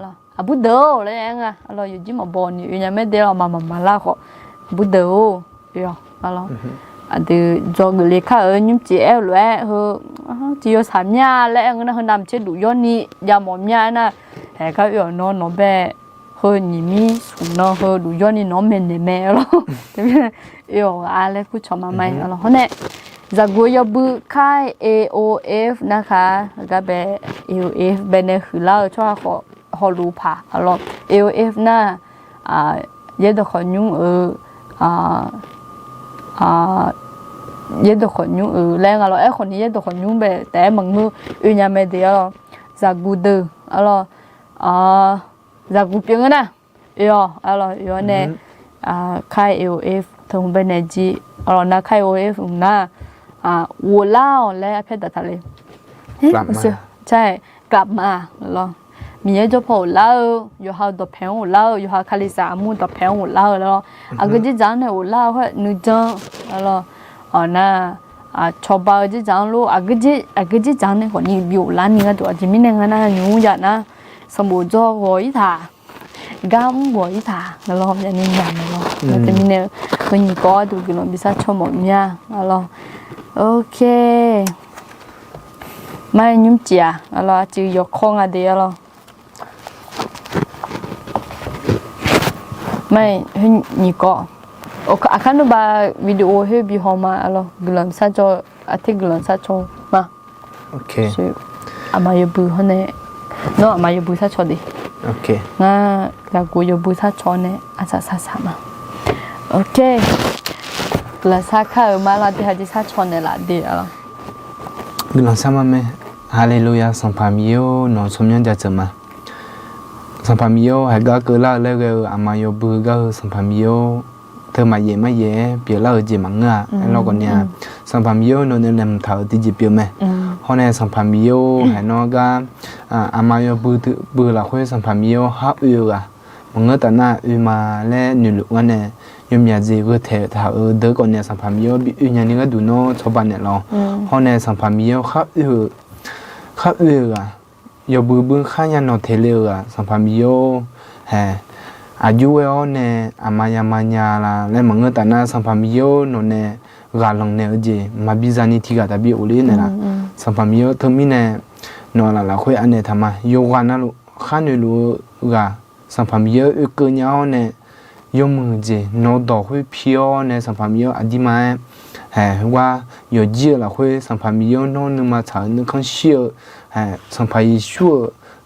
เราอาบุโดแล้วยังอ่ะเราอยู่ที่มาบอนอยู่ยังไม่เดี๋ยวมาลาขอบุโดเดี๋ยวเราtừ do người liệt khác ở những chị em lẽ hơ chỉ có sắm nhà lẽ người ta hơn làm chết đủ yon ni giờ mỏm nhà na hệ các yếu nó bé hơn nhỉ mi sủng nó hơn đủ yon ni nó mền để mẹ lo thế nên yếu lẽ cứ cho mà mày lo hôm nay giờ tôi yêu bự khai AOF na khá các bé AOF bên này khử lao cho họ lú phá lo AOF na giờ được họ nhung ởยี่ตัวคนยุ่งแรงอะไรคนนี้ยี่ตัวคนยุ่งแบบแต่บางมือยังไม่เดียวจากกูดื้อจากกูเพียงนะอยู่เนี่ยค่าย AOF ถึงเป็นจีน่าค่าย AOF น่ะวัวเล่าและเพชรทะเลกลับมาใช่กลับมามีเจ้าพ่อเล่าอยู่หาตัวแพงหัวเล่าอยู่หาคาลิสามูตัวแพงหัวเล่าแล้วก็จะจังเนี่ยหัวเล่าว่านึกจังน่ะชอบบ้าจะจังลูก็จะจังเนี่ยคนนี้อยู่ร้านนี้ก็ตัวจิมิเนี่ยนะยุ่งยากนะสมุนจ่อหัวอีถากำหัวอีถาแล้วอย่างนี้อย่างนี้แล้วจิมิเนี่ยคนนี้ก็ดูกินบิซาชอบหมดเนี่ยแล้วโอเคไม่ยุ่งเจียแล้วจะยกข้องอะไรแล้วไม่ให้นี่ก็akan tu ba video he bi homa alo gelam sajo ati gelam sajo ma okay so amayo bu hone no amayo bu sajo di okay nga la go yo bu sajo ne asa sama okay la saka ma la di haji sajo ne la di alo gelam sama me hallelujah sampamio no somnya jajama sampamio haga kela le amayo bu ga sampamioเธอมาเย่ไม่เย่เปียเล่าจีมังเงาเราคนเนี้ยสัมภาระโยนเนี่ยนำเท่าที่จีเปียวไหมเพราะในสัมภาระโยให้น้องก็อามาโยบือเราคุยสัมภาระโยฮับอยู่อ่ะมังเงาแต่หน้าอยู่มาและหนุ่มลูกวันเนี่ยยมยาจีก็เท่าเด็กคนเนี่ยสัมภาระโยอยู่อย่างนี้ก็ดูโน่ชาวบ้านเนี่ยเราเพราะในสัมภาระโยฮับอยู่อ่ะโยบือข้ายันนอเทเลอ่ะสัมภาระโยอายุเนี่ยอามายามายาละและมังเงตานาสัมภามิโยโนเนี่ยกาลงเนี่ยจีมาบิจานิธิกาตาบิโอลีเนี่ยละสัมภามิโยเธอมีเนี่ยนอนละคุยอันเนี่ยทำมาโยกานะลูข้านี่ลูกาสัมภามิโยเกินยาวเนี่ยยมือจีโนดอกคุยพิโอเนี่ยสัมภามิโยอดีมาว่าโยจีละคุยสัมภามิโยโนนึกมาถามนึกขันเชี่ยวสัมภามิชัว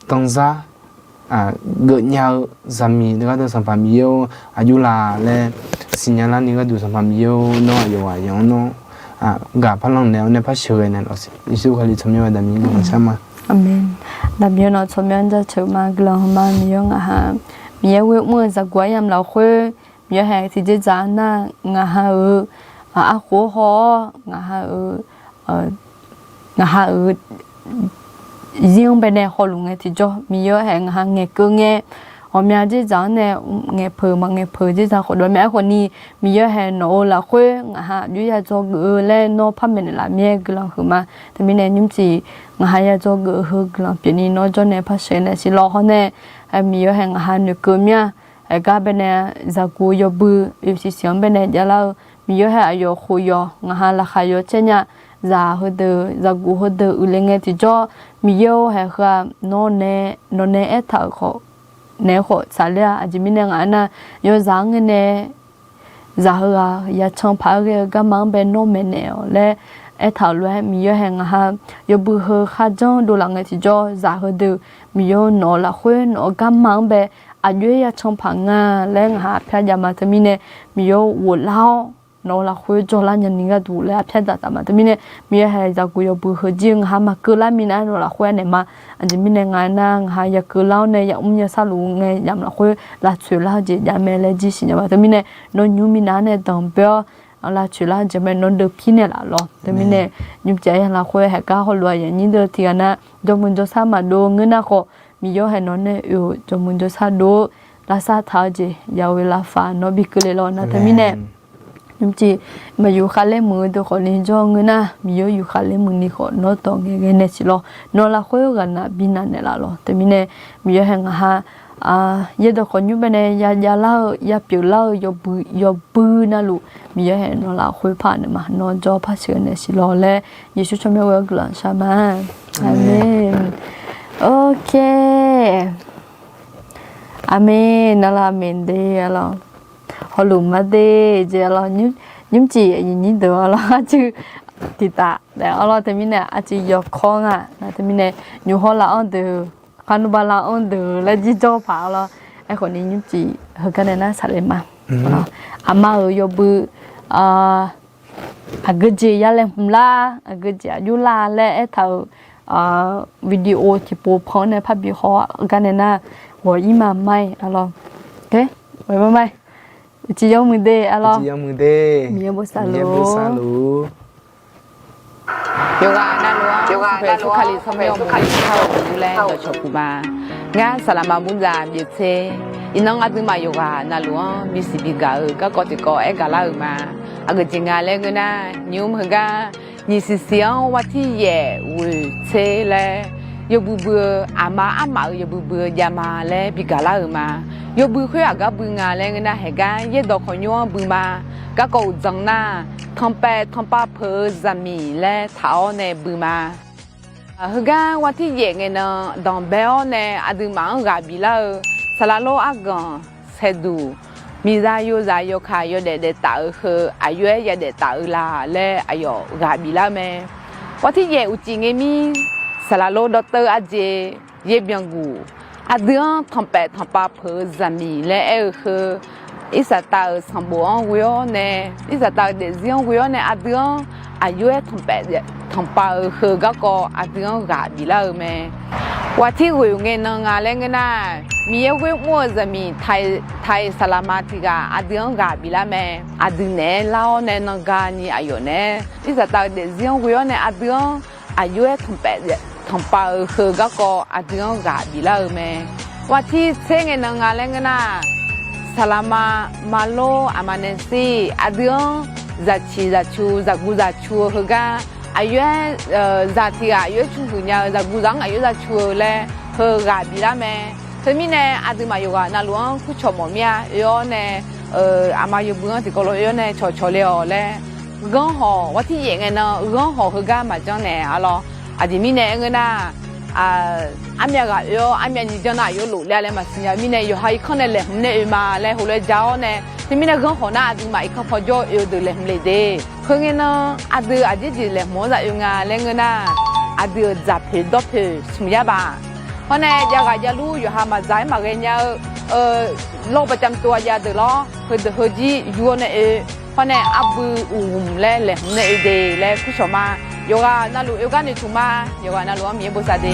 tăng giá gợi nhau giảm mì nữa đó sản phẩm yêu ayu là le xin nhà là những cái đồ sản phẩm yêu nó yêu à yêu nó gặp phải lòng nào nên phải sửa này là Giêsu khai trong nhau đam mê sao mà amen đam mê nó trong nhau ra chữ mà lòng mà mía ngà ha mía quê mua ra quay em lão khuê mía hè thì dễ dàng na ngà ha khổ ho ngà ha riêng bên này họ luôn nghe thì cho mía hè ngà nghe cơ nghe họ mẹ dễ dàng nè nghe phở dễ dàng họ đôi mẹ họ ni mía hè nó là khuê ngà ha duy ya cho gỡ lên nó phát mình là mía cái lòng mà thì mình này nhúng chỉ ngà ha ya cho gỡ hơn cái lòng biển nó cho này phát sinh này chỉ lo họ nè mía hè ngà ha nước cơm nha cái bên này giờ cô yo bự yêu sĩ xiêm bên này giờ là mía hè yo khô yo ngà ha là khai yo trên nha giờ cô hơi đỡ lên nghe thì cho mía hè ha nó nè thở khó nè khó xả lẽ chỉ mình nghe na yo giang nghe nè giờ ya trong phá cái mang bên nó mẹ nè lẽ thảo luận mía hè ha yo bự hơn khá trong đồ lăng nghe thì cho giờ hơi đỡ mía nó là khuê nó mang bên ajuy ya trong phẳng lên hạ phía nhà mà tụi mình miêu uổng lao nó là khuya cho là nhân những cái đủ là phía nhà mà tụi mình miêu hay giờ cũng yêu bự hơn riêng ha mà cứ là mình ăn nó là khuya này mà anh mình ngày nang hay giờ cứ lao này giờ nhà sao luôn ngày giờ là khuya là chuyện là gì giờ mẹ là gì xin mà tụi mình nó nhú mình ăn này đồng béo là chuyện là giờ mẹ nó được pin này là lo tụi mình nhú chạy là khuya hay cả hồi loại những đứa thì anh cho mình cho sao mà đồ người nào khó miêu hay nó nè yêu cho mình cho sao đồ là sao tháo gì giàu là phá nó bị cứ lấy lo na thế mình nè nhưng chỉ mà yêu khá lên mưa tôi khỏi lên cho người na miêu yêu khá lên mưa ni khỏi nó to cái này chỉ lo nó là khối gần là bin này là lo thế mình nè miêu hàng ha giờ tôi khỏi như bên này ya lao ya biểu lao yo bự na lu miêu hàng nó là khối phá này mà nó cho phá sửa này chỉ lo lẽ Giêsu cho mình gọi là sao mà amen ok amen là amen đi là họ lùm mà đi giờ là những chị nhìn được là chứ thì ta để là thì mình nè chỉ có con thì mình nè nhiều họ là ăn được khăn ba là ăn được là chỉ cho phá là ai còn những chị hơi cái này nó sạch lên mà mà ở yo bự cái gì ya lên la cái gì you la lẽ thầu video thì bộ phận này phát biểu họ cái này na của ima mai alo ok với mai chỉ giống mình đây alo chỉ giống mình đây miêu bớt salu yoga na lu khali samyo khali thao du le do chokuma nga salama bunza bietse inong aduma yoga na lu bisibi ga ka ko ti ko e ga la ma agajinga le ngana nyum hga ni si siang wati ye wu che le yo bu bu ama yo bu bu yama le bi ga la ma yo bu khya ga bu nga le ngana he ga ye do kho nyo bu ma ga ko jang na thompa phơ zami le thao ne bu ma hga wati ye nge na dong beo ne adu ma ga bi la salalo agan sedu mi za yo kha yo de ta he ayue ya de ta la le ayo ga bi la me wati ye u chi nge mi salalo doctor aje ye biangu adian thompa phơ zami le e he isata sambo wyo ne isata de zion wyo ne adian ayue thompa he ga ko adian ga bi la me wati wi nge na nga le nge na mi ye wi mo zami thai salamati ga adian ga bi la me adine lao ne na ga ni ayo ne isata de zion wyo ne adian ayue thompa he ga ko adian ga bi la me wati tsenge na nga le nge na salama malo amanensi adian zachu hega ayue zati ayue chunya zaguzang ayue zachu le hega bilame termine aduma yoga na luang ku chomomia yo ne amayo bunga tikolo yo ne chochole ole gon ho wati yenge na gon ho hega ma jang ne alo adimine ngena amya ga yo amya ni jana yo lo le ma sinya mine yo hai khone le ne ma le ho le jao ne timine gon ho na adu mai kha pho jo yo de le mle de khenge na adu aji ji le mo za yo nga le ngena adu za phe do phe sumya ba เพราะในยากจะรู้อยู่หามาใจมาเรียนเนี่ยโรคประจำตัวยาเดือดร้อนเฮจีอยู่ในเพราะในอับบืออุ่มและแหลมในเดและผู้ชมมาโยกานาลูโยกาในชุมาโยกานาลูมีบุษาเด